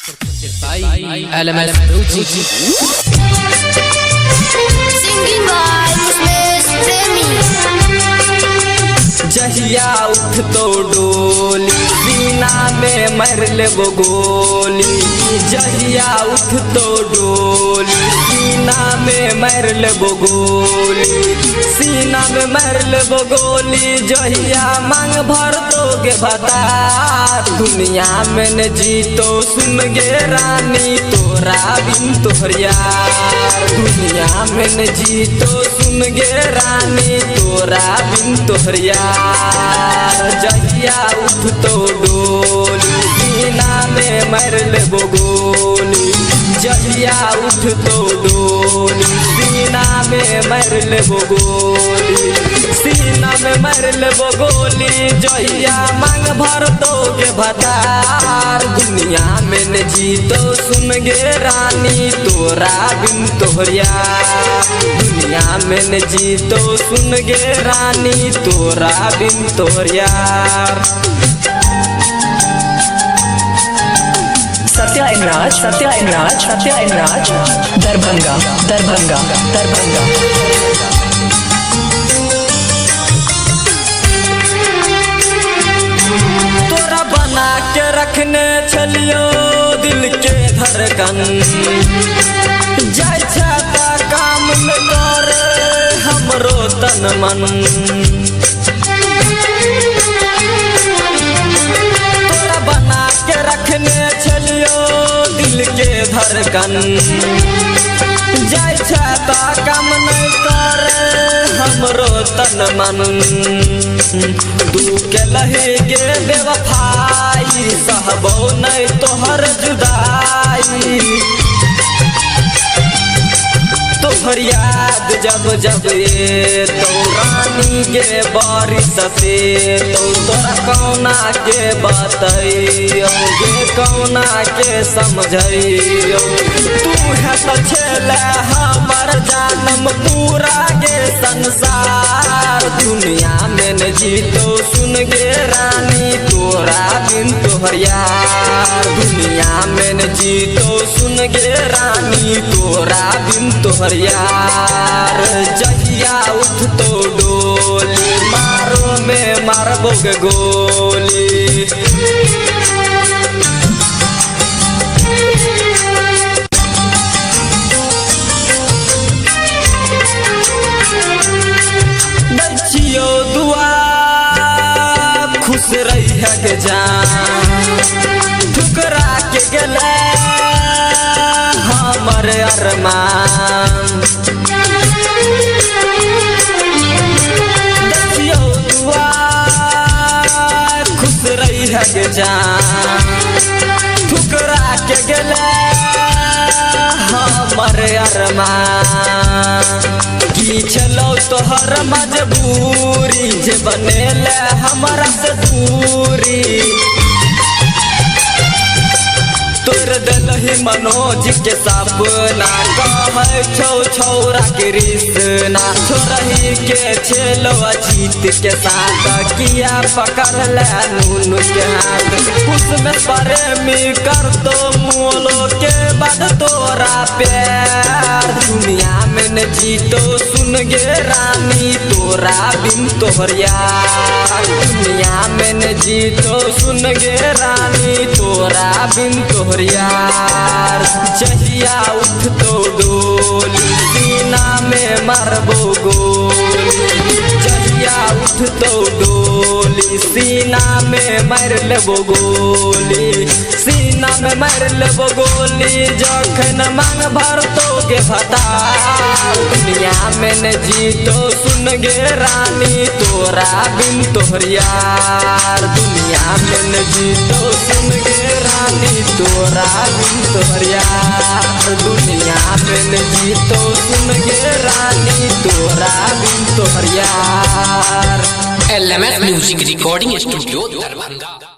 LMS Singing by Muslims Premi जहिया उठ तो डोली सीना में मर ले गोली। जहिया उठ तो डोली सीना में मर ले गोली। सीना में मर ले गोली जहिया मांग भर दोगे बता। दुनिया में न जीतो सुन गे रानी तोरा बिन तोहरिया। दुनिया में न जीतो सुन गे रानी तोरा बिन तोहरिया। जहिया उठ तो डोली सीना में मर ले गोली। जहिया उठ तो डोली सीना में मर ले गोली। सीना में मर ले गोली जहिया मांग भर दोगे भतार। दुनिया में न जीतो सुन गे रानी तोरा बिन तोहरिया। दुनिया में न जीतो सुन गे रानी तोरा बिन तोहरिया। सत्या इमराज दरभंगा तोरा बना के रखने चलियो दिल के धड़कन। जाय छाता काम में कर हमरो तन मन। तोरा बना के रखने चलियो दिल के धड़कन। जाय छाता काम नहीं कर हमरो तन मन। तू के लहे गे बेवफाई सहबो नहीं तोहर जुदाई। तोहर याद जब जब ये तो रानी के बारिश से तो तोरा कौना के बतइयो गे कौना के समझइयो। तू है तो छेले हमर जानम पूरा गे संसार। दुनिया में न जीतो सुन गे रानी तोरा बिन तोहरिया। दुनिया में न जीतो सुन गे रानी तोरा बिन तोहरिया। जहिया उठ तो डोली मारो में मारबो गे गोली। बच्चियो दुआ खुश रही है के जान। ठुकरा के गले हमर अरमान। बच्चियो दुआ खुश रही है के जान। ठुकरा के गले हमर अरमान। की चलो तोहर मजबूरी जे बनेले हमरा से दूरी। तोर दिलहि मनोज के सपना कहै छौ छौरा के रिश्ता। छोरही के छेलो अजीत के साथ किया पकड़ ले नून के हाथ। उसमें प्रेमी कर दो मोलो के बाद तोरा प्यार। दुनिया में न जीतो सुन गे रानी तोरा बिन तोहरिया। दुनिया में न जीतो सुन गे रानी तोरा बिन तोहरिया। जहिया उठ तो डोली सीना में मारबो गोली। जहिया उठ तो डोली सीना में मार लेबो गोली। सीना में मार लेबो गोली जखन मांग भर दोगे भता। दुनिया में न जीतो सुन गे रानी तोरा बिन तोहरिया। दुनिया में न जीतो सुन गे रानी तोरा बिन तोहरिया। दुनिया में न जीतो सुन गे रानी तोरा बिन तोहरिया। LMS music recording studio Darbhanga.